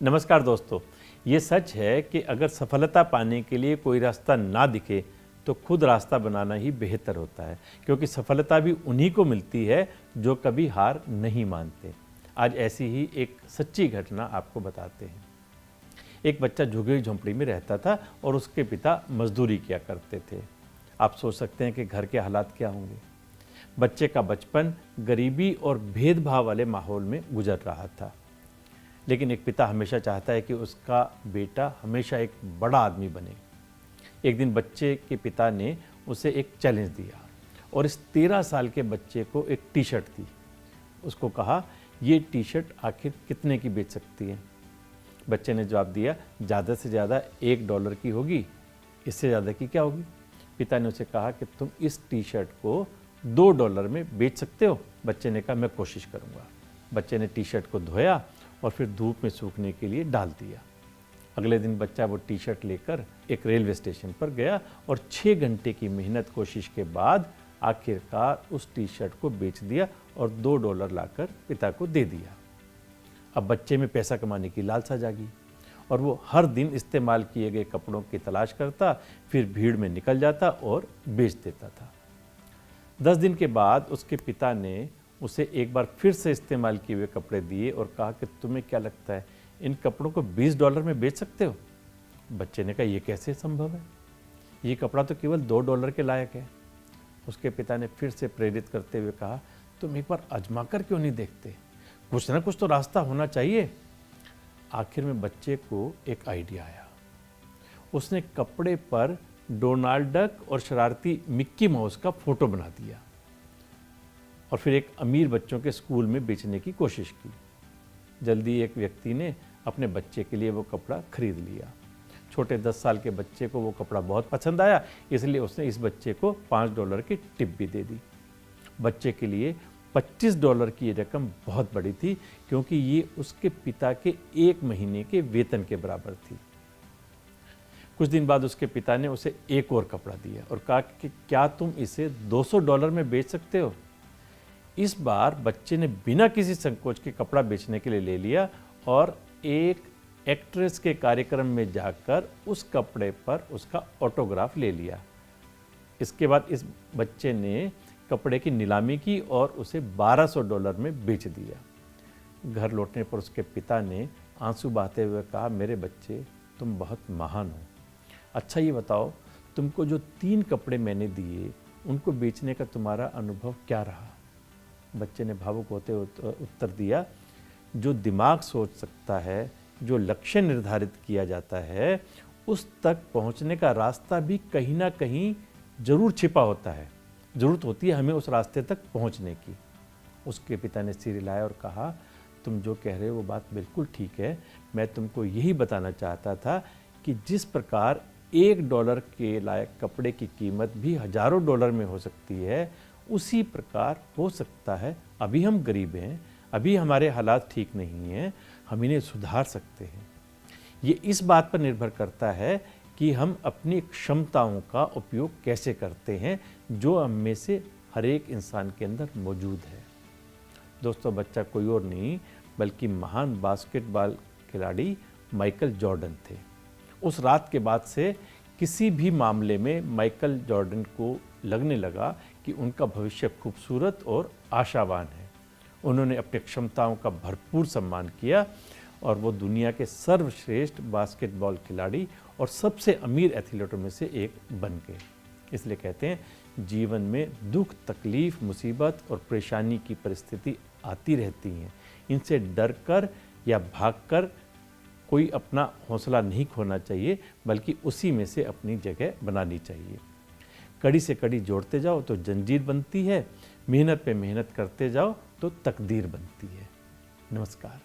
नमस्कार दोस्तों, ये सच है कि अगर सफलता पाने के लिए कोई रास्ता ना दिखे तो खुद रास्ता बनाना ही बेहतर होता है, क्योंकि सफलता भी उन्हीं को मिलती है जो कभी हार नहीं मानते। आज ऐसी ही एक सच्ची घटना आपको बताते हैं। एक बच्चा झुग्गी झोंपड़ी में रहता था और उसके पिता मजदूरी किया करते थे। आप सोच सकते हैं कि घर के हालात क्या होंगे। बच्चे का बचपन गरीबी और भेदभाव वाले माहौल में गुजर रहा था, लेकिन एक पिता हमेशा चाहता है कि उसका बेटा हमेशा एक बड़ा आदमी बने। एक दिन बच्चे के पिता ने उसे एक चैलेंज दिया और इस 13 साल के बच्चे को एक टी शर्ट दी। उसको कहा, ये टी शर्ट आखिर कितने की बेच सकती है? बच्चे ने जवाब दिया, ज़्यादा से ज़्यादा $1 की होगी, इससे ज़्यादा की क्या होगी? पिता ने उसे कहा कि तुम इस टी शर्ट को $2 में बेच सकते हो? बच्चे ने कहा, मैं कोशिश करूँगा। बच्चे ने टी शर्ट को धोया और फिर धूप में सूखने के लिए डाल दिया। अगले दिन बच्चा वो टी शर्ट लेकर एक रेलवे स्टेशन पर गया और 6 घंटे की मेहनत कोशिश के बाद आखिरकार उस टी शर्ट को बेच दिया और $2 लाकर पिता को दे दिया। अब बच्चे में पैसा कमाने की लालसा जागी और वो हर दिन इस्तेमाल किए गए कपड़ों की तलाश करता, फिर भीड़ में निकल जाता और बेच देता था। 10 दिन के बाद उसके पिता ने उसे एक बार फिर से इस्तेमाल किए हुए कपड़े दिए और कहा कि तुम्हें क्या लगता है, इन कपड़ों को $20 में बेच सकते हो? बच्चे ने कहा, ये कैसे संभव है? ये कपड़ा तो केवल $2 के लायक है। उसके पिता ने फिर से प्रेरित करते हुए कहा, तुम एक बार आजमा कर क्यों नहीं देखते? कुछ ना कुछ तो रास्ता होना चाहिए। आखिर में बच्चे को एक आइडिया आया। उसने कपड़े पर डोनाल्ड डक और शरारती मिक्की माउस का फोटो बना दिया और फिर एक अमीर बच्चों के स्कूल में बेचने की कोशिश की। जल्दी एक व्यक्ति ने अपने बच्चे के लिए वो कपड़ा खरीद लिया। छोटे 10 साल के बच्चे को वो कपड़ा बहुत पसंद आया, इसलिए उसने इस बच्चे को $5 की टिप भी दे दी। बच्चे के लिए $25 की रकम बहुत बड़ी थी, क्योंकि ये उसके पिता के 1 महीने के वेतन के बराबर थी। कुछ दिन बाद उसके पिता ने उसे एक और कपड़ा दिया और कहा कि क्या तुम इसे $200 में बेच सकते हो? इस बार बच्चे ने बिना किसी संकोच के कपड़ा बेचने के लिए ले लिया और एक एक्ट्रेस के कार्यक्रम में जाकर उस कपड़े पर उसका ऑटोग्राफ ले लिया। इसके बाद इस बच्चे ने कपड़े की नीलामी की और उसे $1200 में बेच दिया। घर लौटने पर उसके पिता ने आंसू बहाते हुए कहा, मेरे बच्चे, तुम बहुत महान हो। अच्छा ये बताओ, तुमको जो 3 कपड़े मैंने दिए उनको बेचने का तुम्हारा अनुभव क्या रहा? बच्चे ने भावुक होते उत्तर दिया, जो दिमाग सोच सकता है, जो लक्ष्य निर्धारित किया जाता है, उस तक पहुंचने का रास्ता भी कहीं ना कहीं जरूर छिपा होता है। जरूरत होती है हमें उस रास्ते तक पहुंचने की। उसके पिता ने सिर हिलाया और कहा, तुम जो कह रहे हो वो बात बिल्कुल ठीक है। मैं तुमको यही बताना चाहता था कि जिस प्रकार $1 के लायक कपड़े की कीमत भी हजारों डॉलर में हो सकती है, उसी प्रकार हो सकता है अभी हम गरीब हैं, अभी हमारे हालात ठीक नहीं हैं, हम इन्हें सुधार सकते हैं। ये इस बात पर निर्भर करता है कि हम अपनी क्षमताओं का उपयोग कैसे करते हैं, जो हम में से हर एक इंसान के अंदर मौजूद है। दोस्तों, बच्चा कोई और नहीं बल्कि महान बास्केटबॉल खिलाड़ी माइकल जॉर्डन थे। उस रात के बाद से किसी भी मामले में माइकल जॉर्डन को लगने लगा कि उनका भविष्य खूबसूरत और आशावान है। उन्होंने अपनी क्षमताओं का भरपूर सम्मान किया और वो दुनिया के सर्वश्रेष्ठ बास्केटबॉल खिलाड़ी और सबसे अमीर एथलीटों में से एक बन गए। इसलिए कहते हैं, जीवन में दुख, तकलीफ, मुसीबत और परेशानी की परिस्थिति आती रहती हैं। इनसे डर कर या भाग कर कोई अपना हौसला नहीं खोना चाहिए, बल्कि उसी में से अपनी जगह बनानी चाहिए। कड़ी से कड़ी जोड़ते जाओ तो जंजीर बनती है, मेहनत पे मेहनत करते जाओ तो तकदीर बनती है। नमस्कार।